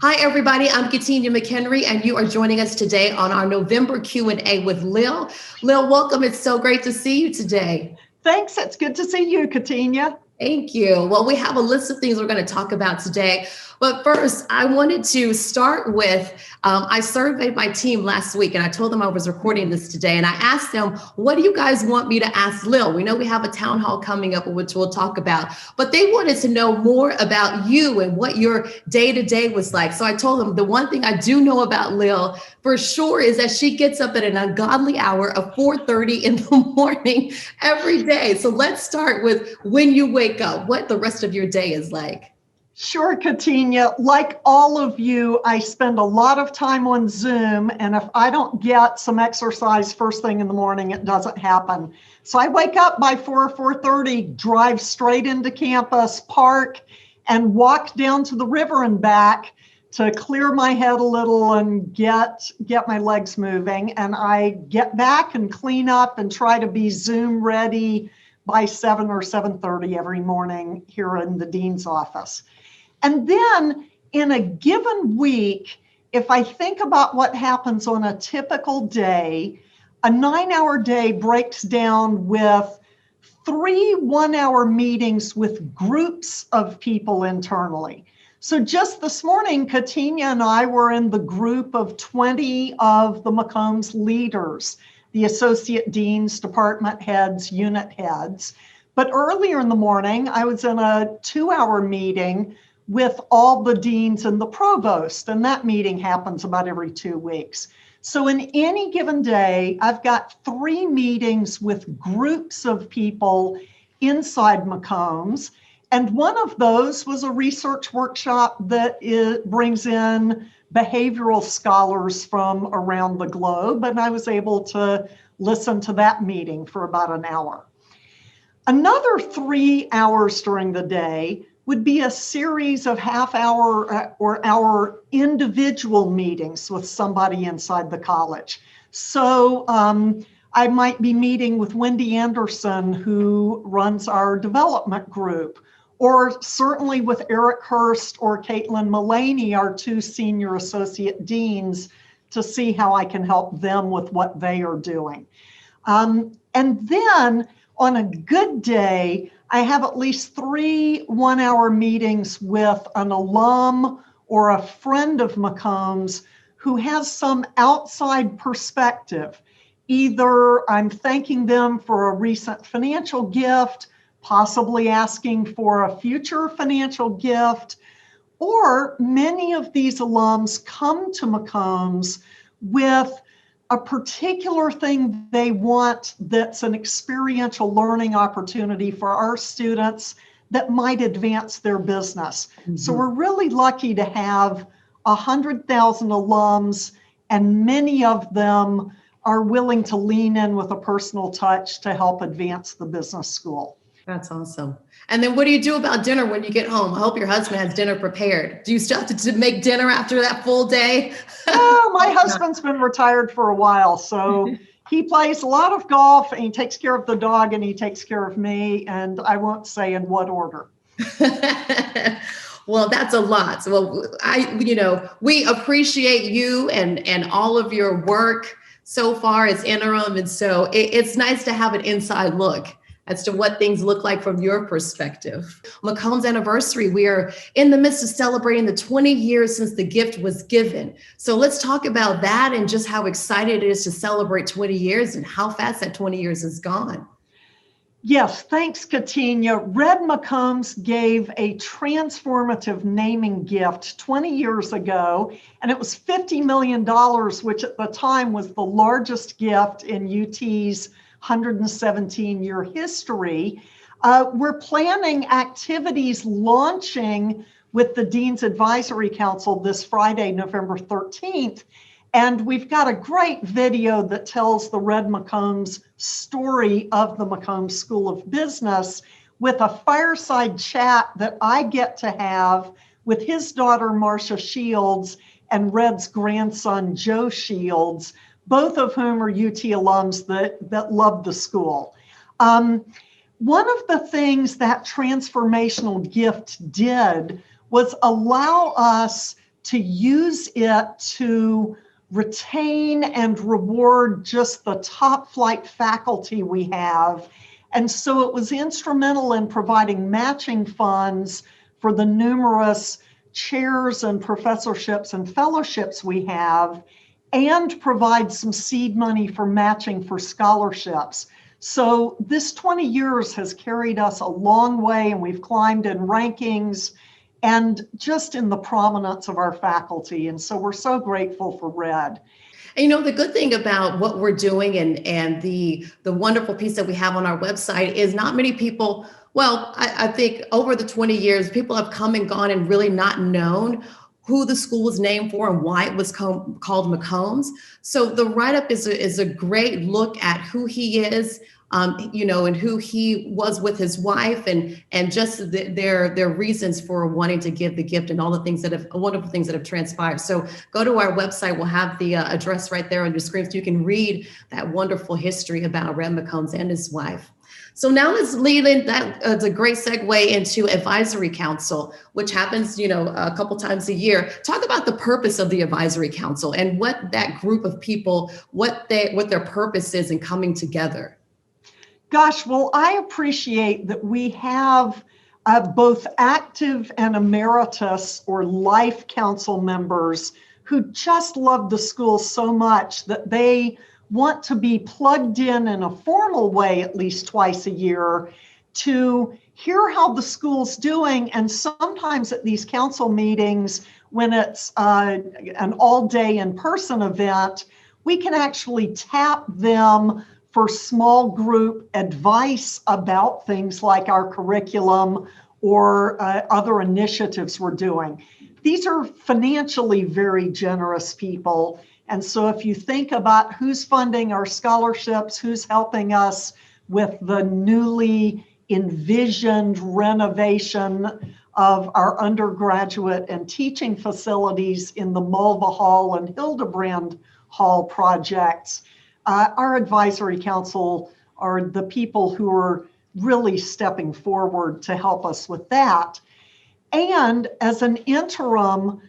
Hi, everybody. I'm Katina McHenry, and you are joining us today on our November Q&A with Lil. Lil, welcome. It's so great to see you today. Thanks. It's good to see you, Katina. Thank you. Well, we have a list of things we're going to talk about today. But first, I wanted to start with, I surveyed my team last week and I told them I was recording this today. And I asked them, what do you guys want me to ask Lil? We know we have a town hall coming up, which we'll talk about. But they wanted to know more about you and what your day-to-day was like. So I told them the one thing I do know about Lil for sure is that she gets up at an ungodly hour of 4:30 in the morning every day. So let's start with when you wake up, what the rest of your day is like. Sure, Katina. Like all of you, I spend a lot of time on Zoom, and if I don't get some exercise first thing in the morning, it doesn't happen. So I wake up by 4:30, drive straight into campus, park, and walk down to the river and back to clear my head a little and get my legs moving. And I get back and clean up and try to be Zoom ready by 7 or 7:30 every morning here in the dean's office. And then in a given week, if I think about what happens on a typical day, a 9-hour day breaks down with 3 one-hour meetings with groups of people internally. So just this morning, Katina and I were in the group of 20 of the McCombs leaders, the associate deans, department heads, unit heads. But earlier in the morning, I was in a 2-hour meeting with all the deans and the provost, and that meeting happens about every 2 weeks. So in any given day, I've got 3 meetings with groups of people inside McCombs, and one of those was a research workshop that brings in behavioral scholars from around the globe, and I was able to listen to that meeting for about an hour. Another 3 hours during the day would be a series of half-hour or hour individual meetings with somebody inside the college. So I might be meeting with Wendy Anderson, who runs our development group, or certainly with Eric Hurst or Caitlin Mullaney, our 2 senior associate deans, to see how I can help them with what they are doing. And then on a good day, I have at least 3 one-hour meetings with an alum or a friend of McCombs who has some outside perspective. Either I'm thanking them for a recent financial gift, possibly asking for a future financial gift, or many of these alums come to McCombs with a particular thing they want that's an experiential learning opportunity for our students that might advance their business. Mm-hmm. So we're really lucky to have 100,000 alums, and many of them are willing to lean in with a personal touch to help advance the business school. That's awesome. And then what do you do about dinner when you get home? I hope your husband has dinner prepared. Do you still have to make dinner after that full day? No, my husband's been retired for a while, so he plays a lot of golf and he takes care of the dog and he takes care of me, and I won't say in what order. Well, that's a lot. So, we appreciate you and all of your work so far as interim. And so it's nice to have an inside look as to what things look like from your perspective. McCombs anniversary, we are in the midst of celebrating the 20 years since the gift was given. So let's talk about that and just how excited it is to celebrate 20 years and how fast that 20 years has gone. Yes, thanks, Katina. Red McCombs gave a transformative naming gift 20 years ago, and it was $50 million, which at the time was the largest gift in UT's 117-year history. We're planning activities launching with the Dean's Advisory Council this Friday, November 13th. And we've got a great video that tells the Red McCombs story of the McCombs School of Business with a fireside chat that I get to have with his daughter, Marcia Shields, and Red's grandson, Joe Shields, both of whom are UT alums that love the school. One of the things that transformational gift did was allow us to use it to retain and reward just the top flight faculty we have. And so it was instrumental in providing matching funds for the numerous chairs and professorships and fellowships we have, and provide some seed money for matching for scholarships. So this 20 years has carried us a long way, and we've climbed in rankings and just in the prominence of our faculty. And so we're so grateful for RED. And the good thing about what we're doing and the wonderful piece that we have on our website is not many people, well, I think over the 20 years, people have come and gone and really not known who the school was named for and why it was called McCombs. So the write-up is a great look at who he is, and who he was with his wife, and just their reasons for wanting to give the gift, and all the wonderful things that have transpired. So go to our website. We'll have the address right there on your screen, so you can read that wonderful history about Red McCombs and his wife. So now let's lead in that. It's a great segue into Advisory Council, which happens, a couple times a year. Talk about the purpose of the Advisory Council and what that group of people, what their purpose is in coming together. Gosh, well, I appreciate that we have both active and emeritus or life council members who just love the school so much that they want to be plugged in a formal way at least twice a year to hear how the school's doing. And sometimes at these council meetings, when it's an all-day in-person event, we can actually tap them for small group advice about things like our curriculum or other initiatives we're doing. These are financially very generous people. And so if you think about who's funding our scholarships, who's helping us with the newly envisioned renovation of our undergraduate and teaching facilities in the Mulva Hall and Hildebrand Hall projects, our advisory council are the people who are really stepping forward to help us with that. And as an interim,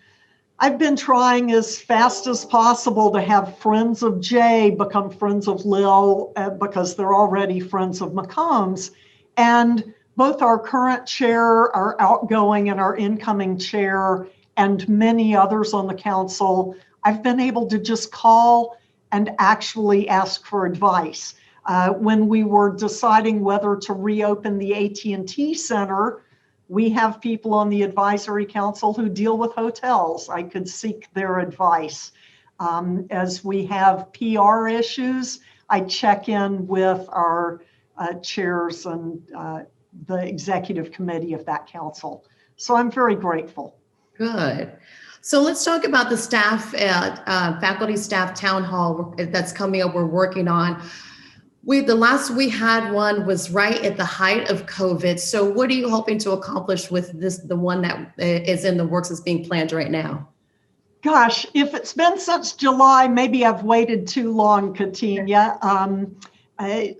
I've been trying as fast as possible to have friends of Jay become friends of Lil because they're already friends of McCombs. And both our current chair, our outgoing and our incoming chair, and many others on the council, I've been able to just call and actually ask for advice. When we were deciding whether to reopen the AT&T Center, we have people on the advisory council who deal with hotels. I could seek their advice. As we have PR issues, I check in with our chairs and the executive committee of that council. So I'm very grateful. Good. So let's talk about the staff, faculty staff town hall that's coming up. We're working on. The last we had one was right at the height of COVID. So what are you hoping to accomplish with this, the one that is in the works that's being planned right now? Gosh, if it's been since July, maybe I've waited too long, Katinya.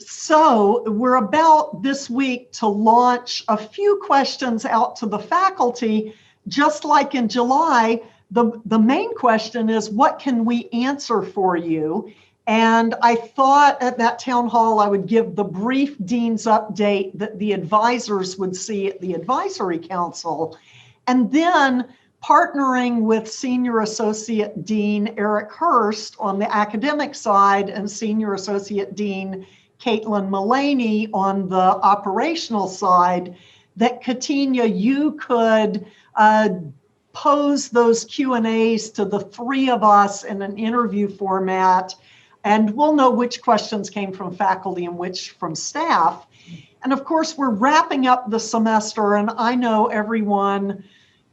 So we're about this week to launch a few questions out to the faculty. Just like in July, the main question is, what can we answer for you? And I thought at that town hall, I would give the brief dean's update that the advisors would see at the advisory council. And then partnering with Senior Associate Dean Eric Hurst on the academic side and Senior Associate Dean Caitlin Mullaney on the operational side, that Katinya, you could pose those Q&As to the three of us in an interview format, and we'll know which questions came from faculty and which from staff. And of course, we're wrapping up the semester, and I know everyone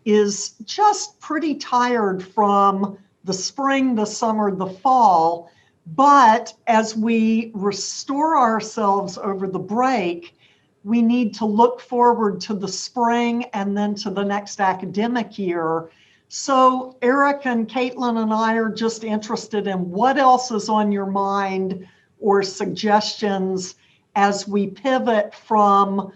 is just pretty tired from the spring, the summer, the fall. But as we restore ourselves over the break, we need to look forward to the spring and then to the next academic year. So Eric and Caitlin and I are just interested in what else is on your mind or suggestions as we pivot from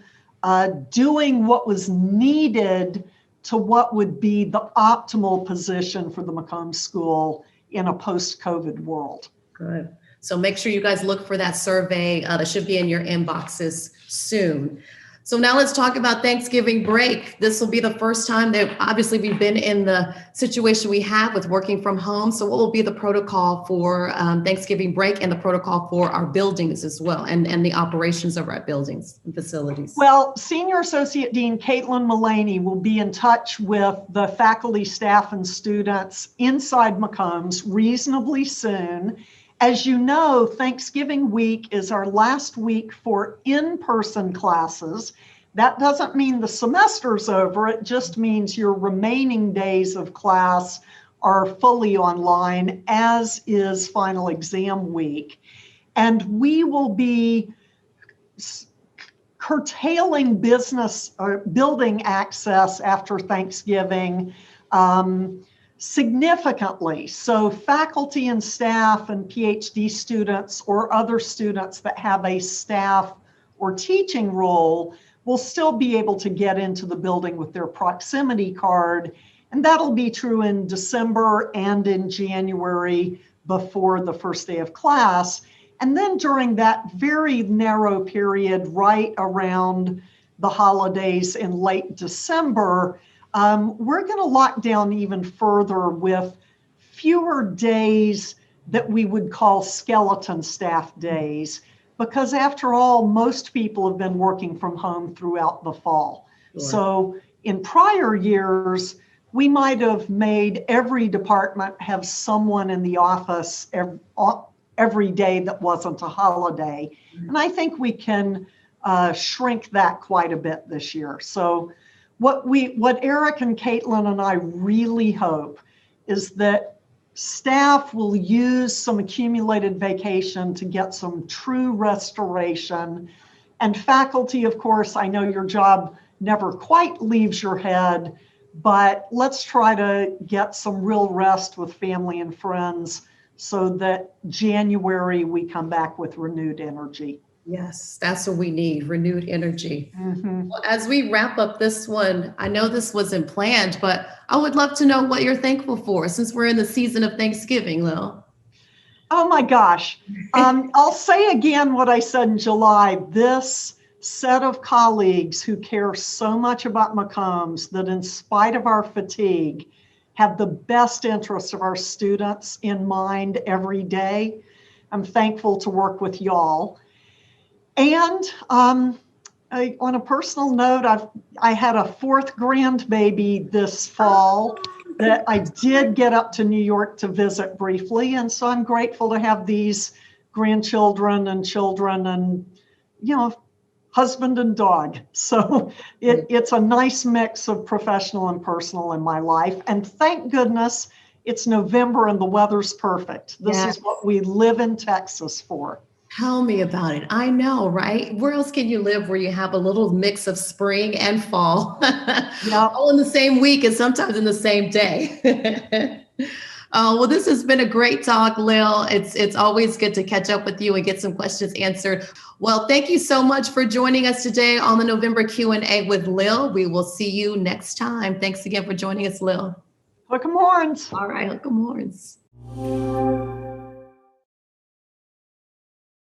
doing what was needed to what would be the optimal position for the McCombs School in a post-COVID world. Good. So make sure you guys look for that survey. That should be in your inboxes soon. So now let's talk about Thanksgiving break. This will be the first time that obviously we've been in the situation we have with working from home. So what will be the protocol for Thanksgiving break and the protocol for our buildings as well, and the operations of our buildings and facilities? Well, Senior Associate Dean Caitlin Mullaney will be in touch with the faculty, staff, and students inside McCombs reasonably soon. As you know, Thanksgiving week is our last week for in-person classes. That doesn't mean the semester's over. It just means your remaining days of class are fully online, as is final exam week. And we will be curtailing business or building access after Thanksgiving significantly. So faculty and staff and PhD students or other students that have a staff or teaching role will still be able to get into the building with their proximity card. And that'll be true in December and in January before the first day of class. And then during that very narrow period right around the holidays in late December, we're going to lock down even further with fewer days that we would call skeleton staff days, because after all, most people have been working from home throughout the fall. Sure. So in prior years, we might have made every department have someone in the office every day that wasn't a holiday. Mm-hmm. And I think we can shrink that quite a bit this year. So what Eric and Caitlin and I really hope is that staff will use some accumulated vacation to get some true restoration. And faculty, of course, I know your job never quite leaves your head, but let's try to get some real rest with family and friends so that January we come back with renewed energy. Yes, that's what we need, renewed energy. Mm-hmm. Well, as we wrap up this one, I know this wasn't planned, but I would love to know what you're thankful for since we're in the season of Thanksgiving, Lil. Oh my gosh. I'll say again what I said in July. This set of colleagues who care so much about McCombs that in spite of our fatigue, have the best interests of our students in mind every day. I'm thankful to work with y'all. And on a personal note, I had a fourth grandbaby this fall that I did get up to New York to visit briefly. And so I'm grateful to have these grandchildren and children and, husband and dog. So it's a nice mix of professional and personal in my life. And thank goodness it's November and the weather's perfect. This is what we live in Texas for. Tell me about it. I know, right? Where else can you live where you have a little mix of spring and fall all in the same week and sometimes in the same day? Well, this has been a great talk, Lil. It's always good to catch up with you and get some questions answered. Well, thank you so much for joining us today on the November Q&A with Lil. We will see you next time. Thanks again for joining us, Lil. Hook 'em horns. All right, hook 'em horns.